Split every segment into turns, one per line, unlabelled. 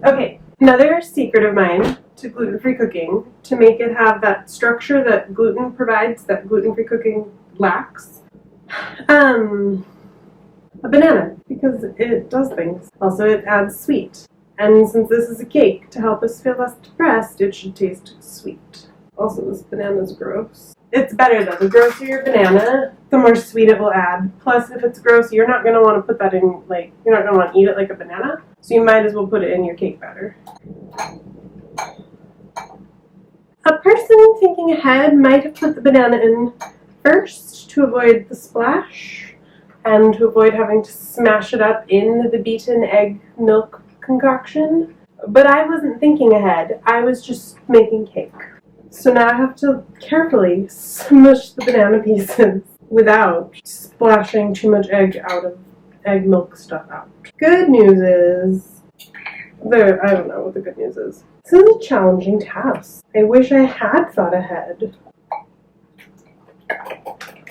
Okay, another secret of mine to gluten-free cooking, to make it have that structure that gluten provides, that gluten-free cooking lacks, a banana, because it does things. Also, it adds sweet. And since this is a cake, to help us feel less depressed, it should taste sweet. Also, this banana's gross. It's better though. The grosser your banana, the more sweet it will add. Plus, if it's gross, you're not going to want to put that in, like, you're not going to want to eat it like a banana. So you might as well put it in your cake batter. A person thinking ahead might have put the banana in first to avoid the splash and to avoid having to smash it up in the beaten egg milk concoction. But I wasn't thinking ahead. I was just making cake. So now I have to carefully smush the banana pieces without splashing too much egg milk stuff out. Good news is, I don't know what the good news is. This is a challenging task. I wish I had thought ahead.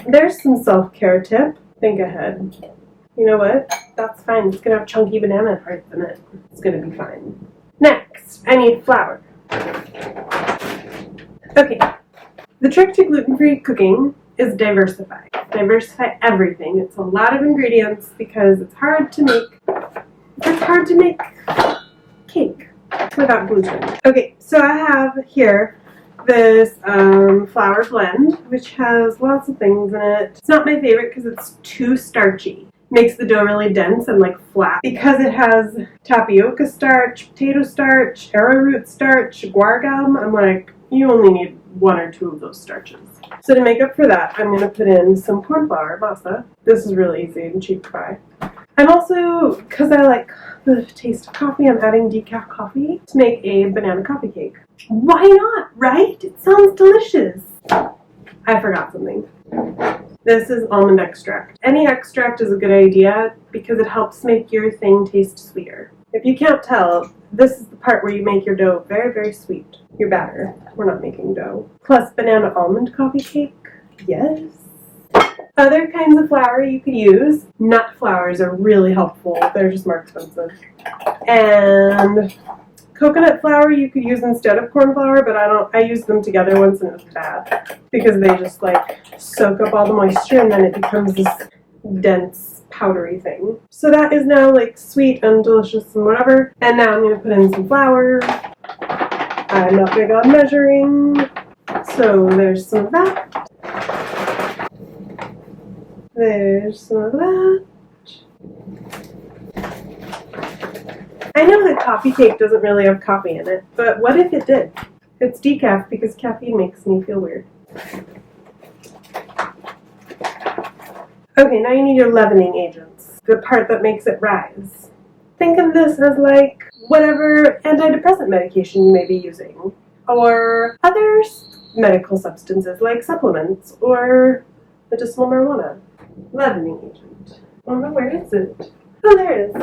There's some self-care tip. Think ahead. You know what? That's fine. It's going to have chunky banana parts in it. It's going to be fine. Next, I need flour. Okay, the trick to gluten-free cooking is diversify. Diversify everything. It's a lot of ingredients because it's hard to make cake without gluten. Okay, so I have here this flour blend, which has lots of things in it. It's not my favorite because it's too starchy. Makes the dough really dense and like flat. Because it has tapioca starch, potato starch, arrowroot starch, guar gum, I'm like, you only need 1 or 2 of those starches. So to make up for that, I'm going to put in some corn flour, masa. This is really easy and cheap to buy. I'm also, because I like the taste of coffee, I'm adding decaf coffee to make a banana coffee cake. Why not, right? It sounds delicious. I forgot something. This is almond extract. Any extract is a good idea because it helps make your thing taste sweeter. If you can't tell, this is the part where you make your dough very, very sweet. Your batter. We're not making dough. Plus banana almond coffee cake. Yes. Other kinds of flour you could use. Nut flours are really helpful. They're just more expensive. And coconut flour you could use instead of corn flour, but I used them together once and it was bad because they just like soak up all the moisture and then it becomes this dense powdery thing. So that is now like sweet and delicious and whatever. And now I'm going to put in some flour. I'm not big on measuring, so there's some of that. There's some of that. I know that coffee cake doesn't really have coffee in it, but what if it did? It's decaf because caffeine makes me feel weird. Okay, now you need your leavening agents, the part that makes it rise. Think of this as like whatever antidepressant medication you may be using, or other medical substances like supplements or medicinal marijuana. Leavening agent. Oh no, where is it? Oh, there it is.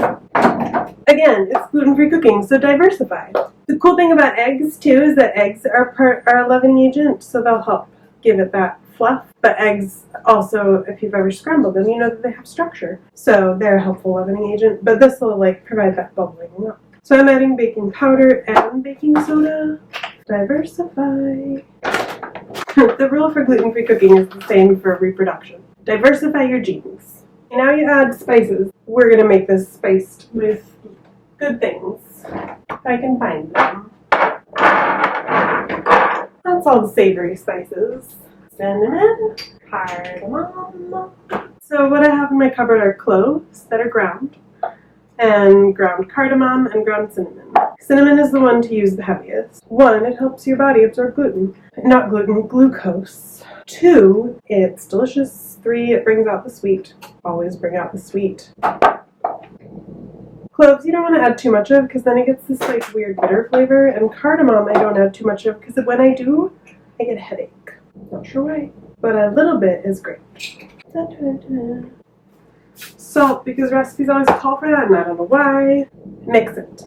Again, it's gluten-free cooking, so diversify. The cool thing about eggs too is that eggs are a leavening agent, so they'll help give it that fluff. But eggs also, if you've ever scrambled them, you know that they have structure. So they're a helpful leavening agent, but this will like provide that bubbling up. So I'm adding baking powder and baking soda. Diversify. The rule for gluten-free cooking is the same for reproduction. Diversify your genes. And now you add spices. We're going to make this spiced with good things, if I can find them. That's all the savory spices. Cinnamon, cardamom. So what I have in my cupboard are cloves that are ground, and ground cardamom and ground cinnamon. Cinnamon is the one to use the heaviest. 1, it helps your body absorb glucose. 2, it's delicious. 3, it brings out the sweet. Always bring out the sweet. Cloves you don't want to add too much of because then it gets this like weird bitter flavor. And cardamom I don't add too much of because when I do, I get a headache. Not sure why, but a little bit is great. Salt, because recipes always call for that and I don't know why. Mix it.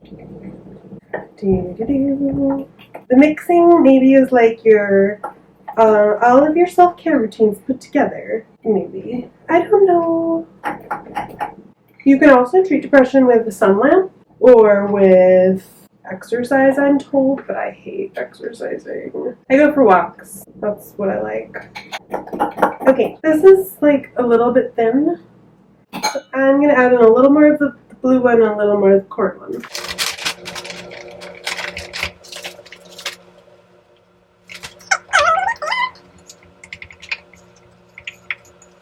The mixing maybe is like your all of your self-care routines put together, maybe. I don't know. You can also treat depression with a sun lamp or with exercise, I'm told, but I hate exercising. I go for walks. That's what I like. Okay, this is like a little bit thin. So I'm going to add in a little more of the blue one and a little more of the corn one.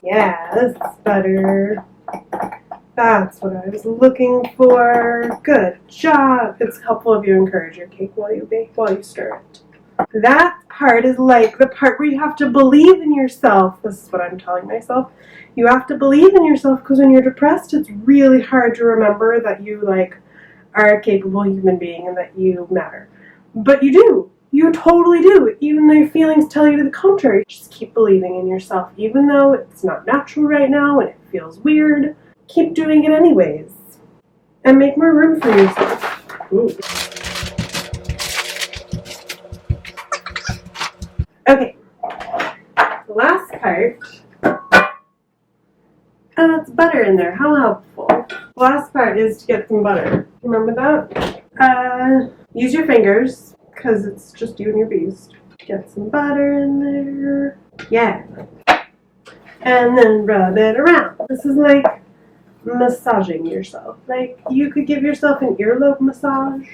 Yeah, this is better. That's what I was looking for. Good job. It's helpful if you encourage your cake while you bake, while you stir it. That part is like the part where you have to believe in yourself. This is what I'm telling myself. You have to believe in yourself because when you're depressed, it's really hard to remember that you are a capable human being and that you matter. But you do. You totally do, even though your feelings tell you to the contrary. Just keep believing in yourself, even though it's not natural right now and it feels weird. Keep doing it anyways. And make more room for yourself. Ooh. Okay, the last part. Oh, that's butter in there. How helpful. The last part is to get some butter. Remember that? Use your fingers, because it's just you and your beast. Get some butter in there. Yeah. And then rub it around. This is like massaging yourself. Like you could give yourself an earlobe massage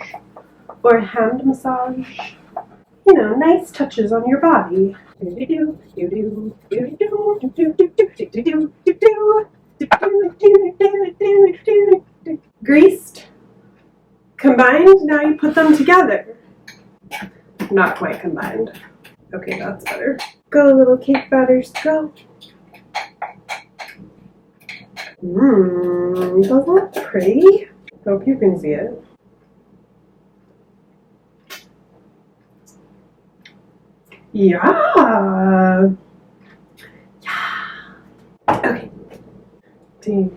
or a hand massage. You know, nice touches on your body. Greased. Combined. Now you put them together. Not quite combined. Okay, that's better. Go, little cake batters, go. Doesn't that look pretty? Hope you can see it. Yeah. Okay. See,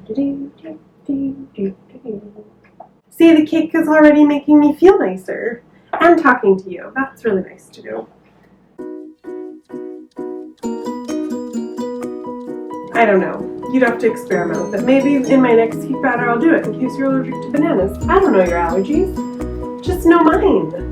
the cake is already making me feel nicer. And talking to you. That's really nice to do. I don't know. You'd have to experiment with it. Maybe in my next cake batter I'll do it in case you're allergic to bananas. I don't know your allergies. Just know mine.